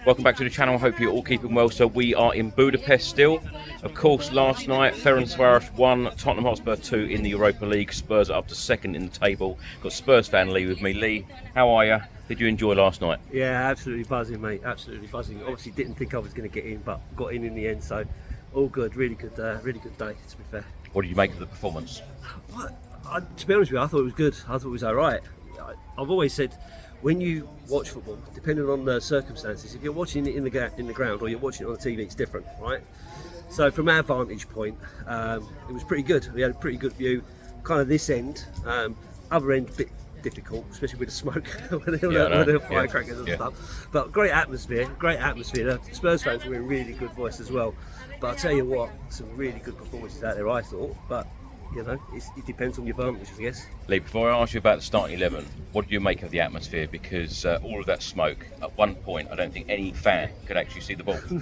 Welcome back to the channel. I hope you're all keeping well. So we are in Budapest still. Of course, last night Ferencvaros 1, Tottenham Hotspur 2 in the Europa League. Spurs are up to second in the table. Got Spurs fan Lee with me. Lee, how are you? Did you enjoy last night? Yeah, absolutely buzzing, mate. Absolutely buzzing. Obviously, didn't think I was going to get in, but got in the end. So, all good. Really good day. To be fair. What did you make of the performance? To be honest with you, I thought it was good. I thought it was all right. I've always said, when you watch football, depending on the circumstances, if you're watching it in the ground or you're watching it on the TV, it's different, right? So from our vantage point, it was pretty good. We had a pretty good view. Kind of this end, other end, bit difficult, especially with the smoke when they're firecrackers and stuff. But great atmosphere. The Spurs fans were in really good voice as well. But I'll tell you what, some really good performances out there, I thought. But you know, it depends on your vantage, I guess. Lee, before I ask you about the starting 11, what do you make of the atmosphere? Because all of that smoke, at one point, I don't think any fan could actually see the ball. To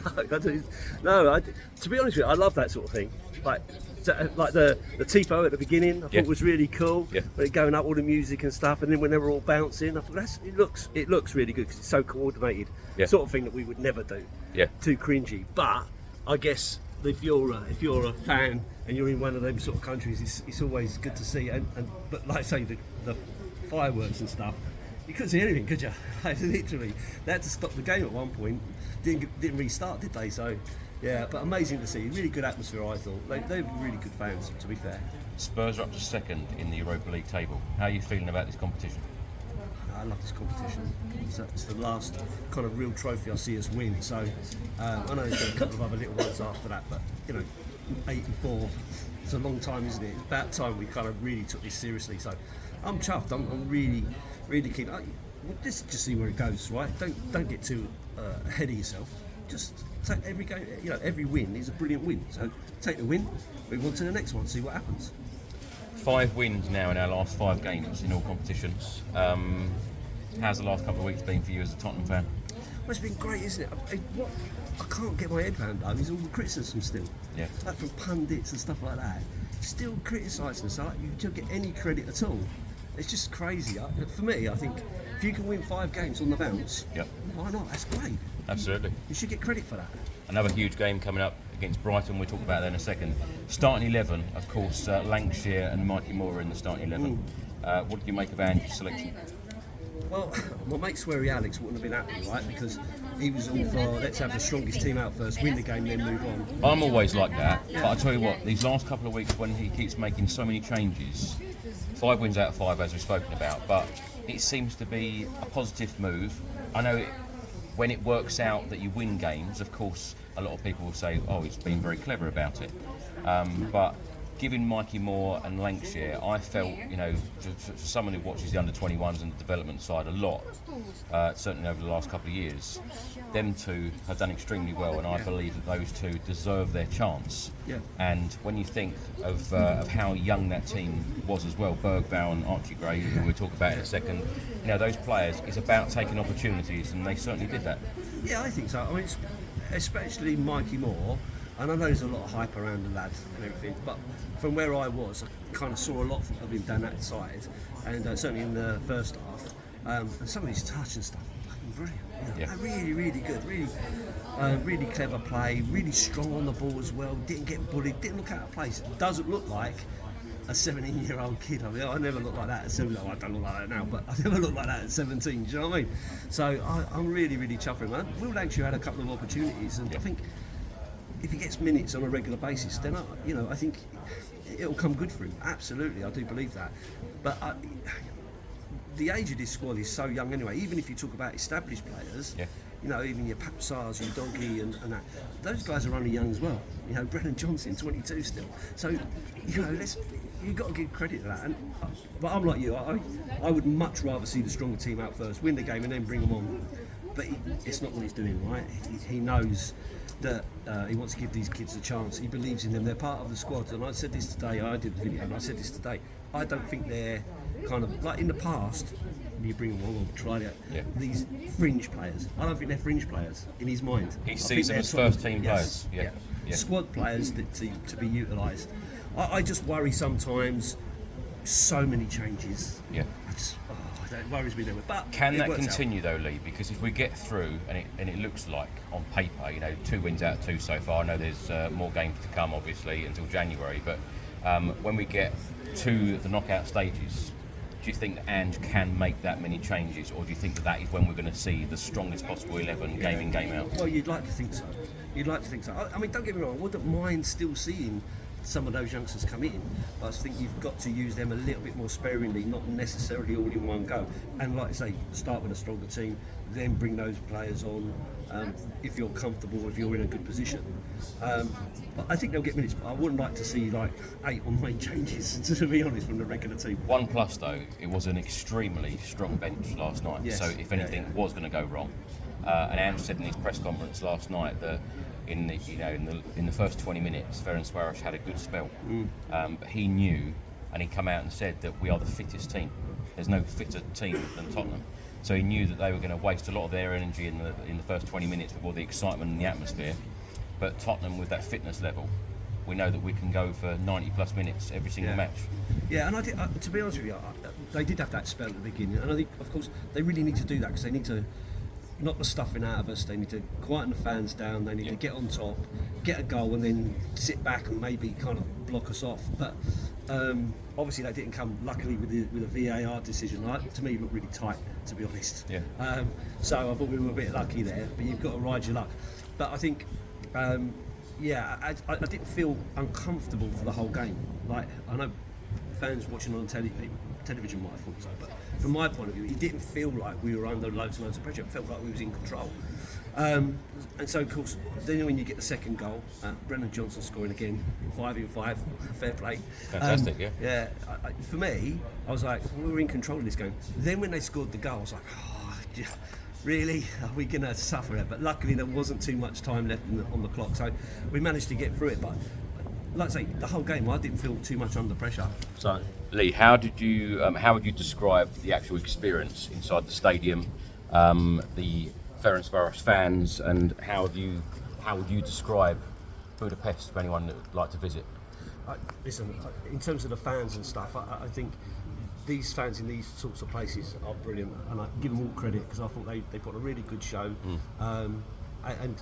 be honest with you, I love that sort of thing. Like the tifo at the beginning, I thought was really cool. Yeah. When it going up, all the music and stuff, and then when they were all bouncing, I thought it looks really good because it's so coordinated. Yeah. Sort of thing that we would never do. Yeah. Too cringy, but I guess if you're a fan and you're in one of them sort of countries, it's always good to see. But like I say, the fireworks and stuff, you couldn't see anything, could you? Like, literally, they had to stop the game at one point. Didn't restart, did they? So yeah, but amazing to see. Really good atmosphere, I thought. They were really good fans, to be fair. Spurs are up to second in the Europa League table. How are you feeling about this competition? I love this competition. It's the last kind of real trophy I see us win. So I know there's been a couple of other little ones after that, but you know, 84. It's a long time, isn't it? It's about time we kind of really took this seriously. So I'm chuffed. I'm really, really keen. Let's just see where it goes, right? Don't get too ahead of yourself. Just take every game. You know, every win is a brilliant win. So take the win, move on to the next one, see what happens. 5 wins now in our last 5 games in all competitions. How's the last couple of weeks been for you as a Tottenham fan? Well, it's been great, isn't it? I can't get my head around though is all the criticism still. Yeah. Like from pundits and stuff like that. Still criticising us. Like you don't get any credit at all. It's just crazy. For me, I think if you can win 5 games on the bounce, why not? That's great. Absolutely. You should get credit for that. Another huge game coming up against Brighton. We'll talk about that in a second. Starting 11, of course, Lancashire and Mikey Moore are in the starting 11. What did you make of Andy's selection? Well, my mate Sweary Alex wouldn't have been happy, right? Because he was all for let's have the strongest team out first, win the game, then move on. I'm always like that, but I tell you what, these last couple of weeks when he keeps making so many changes, 5 wins out of 5 as we've spoken about, but it seems to be a positive move. I know when it works out that you win games, of course, a lot of people will say, oh, he's been very clever about it. But given Mikey Moore and Lancashire, I felt, you know, for someone who watches the under-21s and the development side a lot, certainly over the last couple of years, them two have done extremely well, and I believe that those two deserve their chance. Yeah. And when you think of how young that team was as well, Bergvall and Archie Gray, who we'll talk about in a second, you know, those players, it's about taking opportunities, and they certainly did that. Yeah, I think so. I mean, especially Mikey Moore. And I know there's a lot of hype around the lad and everything, but from where I was, I kind of saw a lot of him down that side, and certainly in the first half, and some of his touch and stuff, fucking brilliant. You know, really, really good, really clever play, really strong on the ball as well. Didn't get bullied, didn't look out of place. It doesn't look like a 17-year-old kid. I mean, I never looked like that at 17. I don't look like that now, but I never looked like that at 17. Do you know what I mean? So I'm really, really chuffing, man. Will Lancashire had a couple of opportunities, and I think if he gets minutes on a regular basis, then I think it'll come good for him. Absolutely, I do believe that. But the age of this squad is so young anyway. Even if you talk about established players, you know, even your Papsars, your Doggy, and that, those guys are only young as well. You know, Brennan Johnson, 22 still. So, you know, you've got to give credit to that. But I'm like you. I would much rather see the stronger team out first, win the game, and then bring them on. But it's not what he's doing, right? He knows that he wants to give these kids a chance. He believes in them. They're part of the squad. And I said this today. I did the video, and I said this today. I don't think they're kind of like in the past. You bring them along, try that. Yeah. These fringe players. I don't think they're fringe players in his mind. He sees them as first team players. Yeah. Squad players to be utilised. I just worry sometimes. So many changes. Yeah. that worries me there. But can that works continue though, Lee? Because if we get through, and it looks like on paper, 2 wins out of 2 so far. I know there's more games to come, obviously, until January. But when we get to the knockout stages, do you think that Ange can make that many changes, or do you think that is when we're going to see the strongest possible 11 game in, game out? Well, you'd like to think so. I mean, don't get me wrong, I wouldn't mind still seeing some of those youngsters come in, but I just think you've got to use them a little bit more sparingly, not necessarily all in one go. And like I say, start with a stronger team, then bring those players on if you're comfortable, if you're in a good position. But I think they'll get minutes. I wouldn't like to see like 8 or 9 changes, to be honest, from the regular team. One plus though, it was an extremely strong bench last night. Yes. So if anything was going to go wrong, and Ange said in his press conference last night that in the first 20 minutes, Ferencvaros had a good spell, but he knew, and he come out and said that we are the fittest team. There's no fitter team than Tottenham. So he knew that they were going to waste a lot of their energy in the first 20 minutes with all the excitement and the atmosphere. But Tottenham, with that fitness level, we know that we can go for 90 plus minutes every single match. Yeah, and I did, to be honest with you, they did have that spell at the beginning, and I think, of course, they really need to do that because they need to knock the stuffing out of us. They need to quieten the fans down. They need to get on top, get a goal, and then sit back and maybe kind of block us off. But obviously, that didn't come. Luckily, with a VAR decision, to me, it looked really tight, to be honest. Yeah. So I thought we were a bit lucky there, but you've got to ride your luck. But I think, I didn't feel uncomfortable for the whole game. Like, I know fans watching on television might have thought so, but from my point of view, it didn't feel like we were under loads and loads of pressure. It felt like we was in control. And so, of course, then when you get the second goal, Brennan Johnson scoring again, 5 in 5, fair play. Fantastic, yeah. Yeah, for me, I was like, we were in control of this game. Then when they scored the goal, I was like, really? Are we going to suffer it? But luckily, there wasn't too much time left on the clock, so we managed to get through it. But like I say, the whole game, I didn't feel too much under pressure. So, Lee, how would you describe the actual experience inside the stadium, the Ferencvaros fans, and how would you describe Budapest for anyone that would like to visit? Listen, in terms of the fans and stuff, I think these fans in these sorts of places are brilliant, and I give them all credit because I thought they put a really good show. And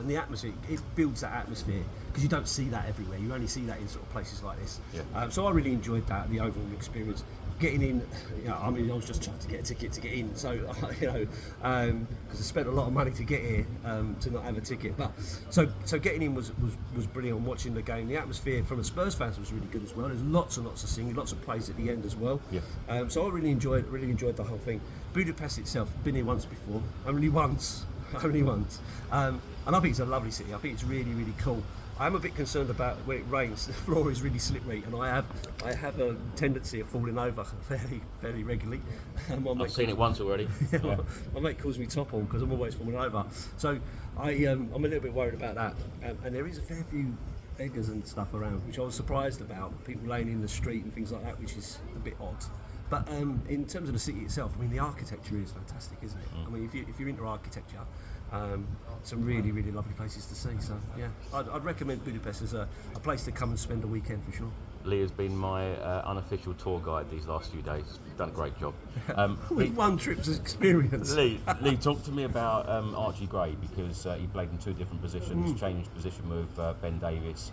the atmosphere, it builds that atmosphere because you don't see that everywhere. You only see that in sort of places like this. Yeah. So I really enjoyed that, the overall experience. Getting in, I was just trying to get a ticket to get in. So because I spent a lot of money to get here to not have a ticket. But so getting in was brilliant. Watching the game, the atmosphere from the Spurs fans was really good as well. There's lots and lots of singing, lots of plays at the end as well. Yeah. So I really enjoyed the whole thing. Budapest itself, been here once before, only once. And I think it's a lovely city. I think it's really, really cool. I'm a bit concerned about when it rains. The floor is really slippery, and I have a tendency of falling over fairly regularly. I've seen it once already. Yeah. My mate calls me top on because I'm always falling over. So I'm a little bit worried about that. And there is a fair few beggars and stuff around, which I was surprised about. People laying in the street and things like that, which is a bit odd. But in terms of the city itself, I mean, the architecture is fantastic, isn't it? I mean, if you're into architecture, some really, really lovely places to see. So, yeah, I'd recommend Budapest as a place to come and spend a weekend for sure. Lee has been my unofficial tour guide these last few days. Done a great job. With one trip's experience. Lee, talk to me about Archie Gray, because he played in 2 different positions, changed position with Ben Davies.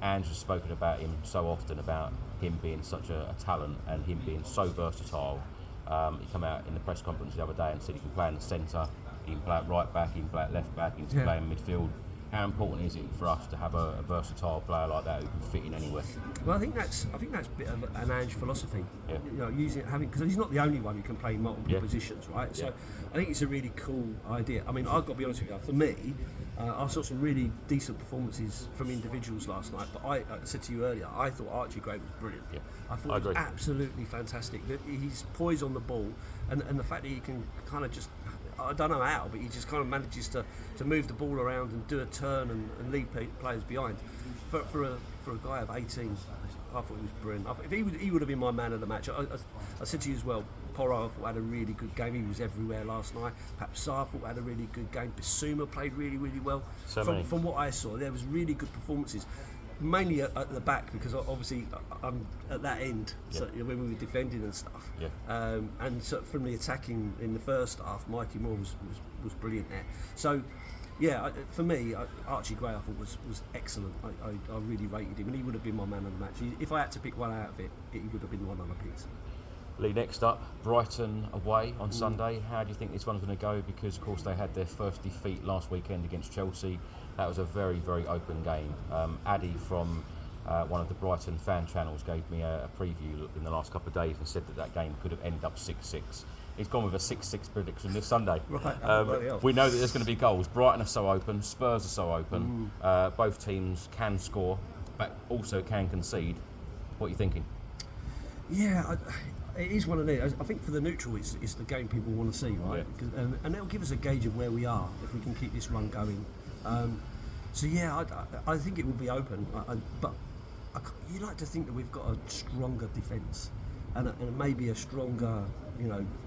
Ange has spoken about him so often, about him being such a talent and him being so versatile. He came out in the press conference the other day and said he can play in the centre, he can play at right back, he can play at left back, he can play in midfield. How important is it for us to have a versatile player like that who can fit in anywhere? Well, I think that's a bit of an Ange philosophy. Yeah. Because he's not the only one who can play multiple positions, right? Yeah. So I think it's a really cool idea. I mean, I've got to be honest with you. For me, I saw some really decent performances from individuals last night. But I said to you earlier, I thought Archie Gray was brilliant. Yeah. I thought he was absolutely fantastic. He's poised on the ball, and the fact that he can kind of just, I don't know how, but he just kind of manages to move the ball around and do a turn and leave players behind. For a guy of 18, I thought he was brilliant. If he would have been my man of the match. I said to you as well, Porro, I thought had a really good game. He was everywhere last night. Perhaps Sarr, I thought had a really good game. Bissouma played really, really well. From what I saw, there was really good performances. mainly at the back, because obviously I'm at that end. So when we were defending and stuff, and so from the attacking in the first half, Mikey Moore was brilliant there. So. Yeah, for me, Archie Gray I thought was excellent. I really rated him, and he would have been my man of the match. If I had to pick one out of it, he would have been the one I picked. Lee, next up, Brighton away on Sunday. How do you think this one's going to go? Because, of course, they had their first defeat last weekend against Chelsea. That was a very, very open game. Addy from one of the Brighton fan channels gave me a preview in the last couple of days and said that game could have ended up 6-6. He's gone with a 6-6 prediction this Sunday. Right. We know that there's going to be goals. Brighton are so open, Spurs are so open. Both teams can score, but also can concede. What are you thinking? Yeah, it is one of these. I think for the neutral, it's the game people want to see, right? Yeah. And it'll give us a gauge of where we are if we can keep this run going. So yeah, I think it will be open. But you like to think that we've got a stronger defence and maybe a stronger,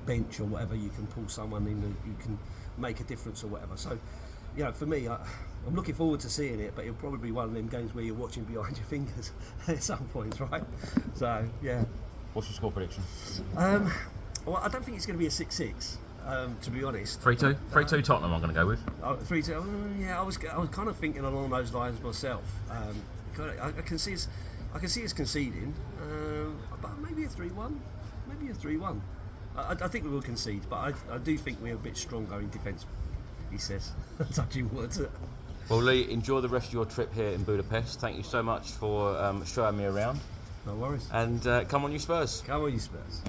bench or whatever. You can pull someone in that you can make a difference or whatever. So, for me, I'm looking forward to seeing it. But it'll probably be one of them games where you're watching behind your fingers at some points, right? So yeah. What's your score prediction? Well, I don't think it's going to be a 6-6. To be honest. 3-2? 3-2 Tottenham I'm going to go with. 3-2. Yeah, I was kind of thinking along those lines myself. I can see us conceding, but maybe a 3-1. Maybe a 3-1. I think we will concede, but I do think we're a bit stronger in defence. He says, touching words. Well, Lee, enjoy the rest of your trip here in Budapest. Thank you so much for showing me around. No worries. And come on, you Spurs. Come on, you Spurs.